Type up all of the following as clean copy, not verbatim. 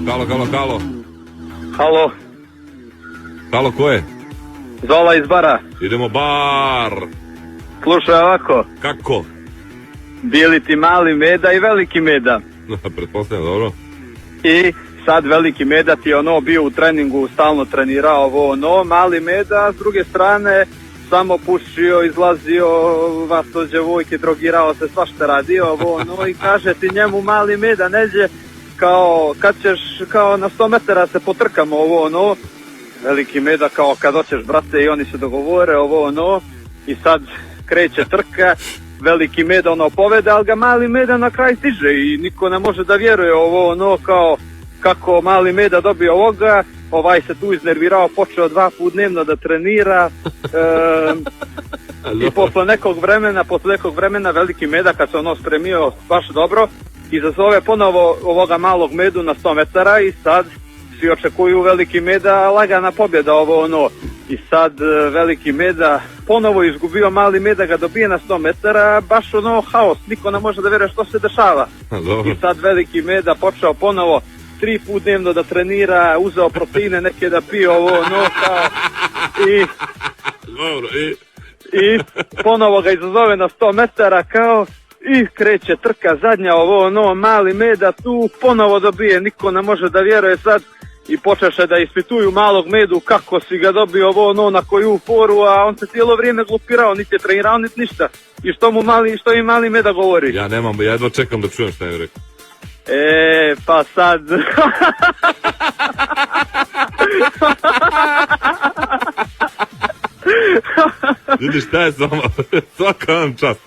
Halo, halo, halo. Halo, Halo, ko je? Zola iz Bara. Idemo bar. Slušaj ovako, Kako? bili ti mali Meda i veliki Meda. Pretpostavljam, dobro. I sad veliki Meda ti ono bio u treningu, stalno trenirao ovo ono, mali Meda s druge strane samo pušio, izlazio, vas to djevojke, drogirao se, svašta radio ovo ono i kaže ti njemu mali Meda neđe kao kad ćeš kao na 100 metara se potrkamo ovo ono. Veliki Meda kao kad hoćeš brate i oni se dogovore ovo ono i sad kreće trka, veliki Meda ono povede, ali ga mali Meda na kraj stiže i niko ne može da vjeruje ovo ono kao kako mali Meda dobio ovoga, ovaj se tu iznervirao, počeo 2 puta dnevno da trenira i posle nekog vremena veliki Meda kad se ono spremio baš dobro, izazove ponovo ovoga malog Medu na 100 metara i sad svi očekuju veliki Meda, lagana pobjeda ovo ono. I sad veliki Meda ponovo izgubio, mali Meda ga dobije na 100 metara, baš ono haos, niko ne može da vjeruje što se dešava. I sad veliki Meda počeo ponovo 3 puta dnevno da trenira, uzeo proteine neke da pije ovo ono kao i ponovo ga izazove na 100 metara kao i kreće trka zadnja ovo ono, mali Meda tu ponovo dobije, niko ne može da vjeruje sad i počeše da ispituju malog Medu kako si ga dobio ovo ono, na koju foru, a on se cijelo vrijeme glupirao, niti je trenirao, niti ništa. I što im mali Meda govori? Ja jedva čekam da čujem šta je rekao. Pa sad... Vidiš šta je s vama, svaka vam čast.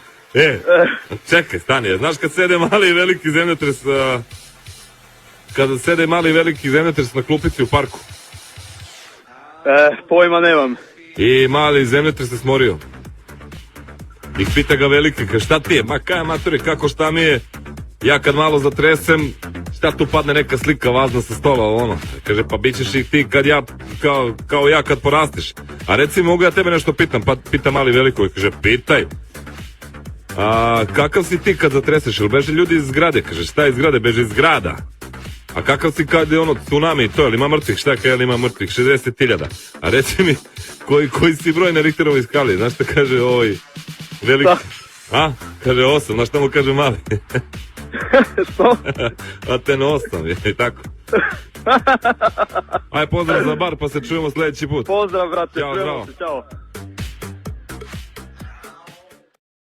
Čekaj, stani, znaš kad sede mali i veliki zemljotres, kada sede mali i veliki zemljotres na klupici u parku? Pojma nemam. I mali zemljotres se smorio. I pita ga veliki, kaže šta ti je? Ma kaj maturi, kako šta mi je? Ja kad malo zatresem, šta tu padne neka slika vazna sa stola, ono. Kaže, pa bit ćeš i ti kad ja, kao ja kad porasteš. A recimo, mogu ja tebe nešto pitam, pa pita mali veliko i kaže, pitaj. A kakav si ti kad zatreseš, ili beže ljudi iz zgrade? Kaže, šta iz zgrade? Beže iz grada. A kakav si kad je ono tsunami i to, ili ima mrtvih? Šta je, ili ima mrtvih? 60.000. A reci mi, koji si broj na Richterovoj skali? Znaš šta kaže ovaj veliki? A? Kaže 8, znaš šta mu kaže mali? Što? A ten 8, i tako. Aj, pozdrav za bar, pa se čujemo sljedeći put. Pozdrav, brate, Ćao, čujemo se, čao.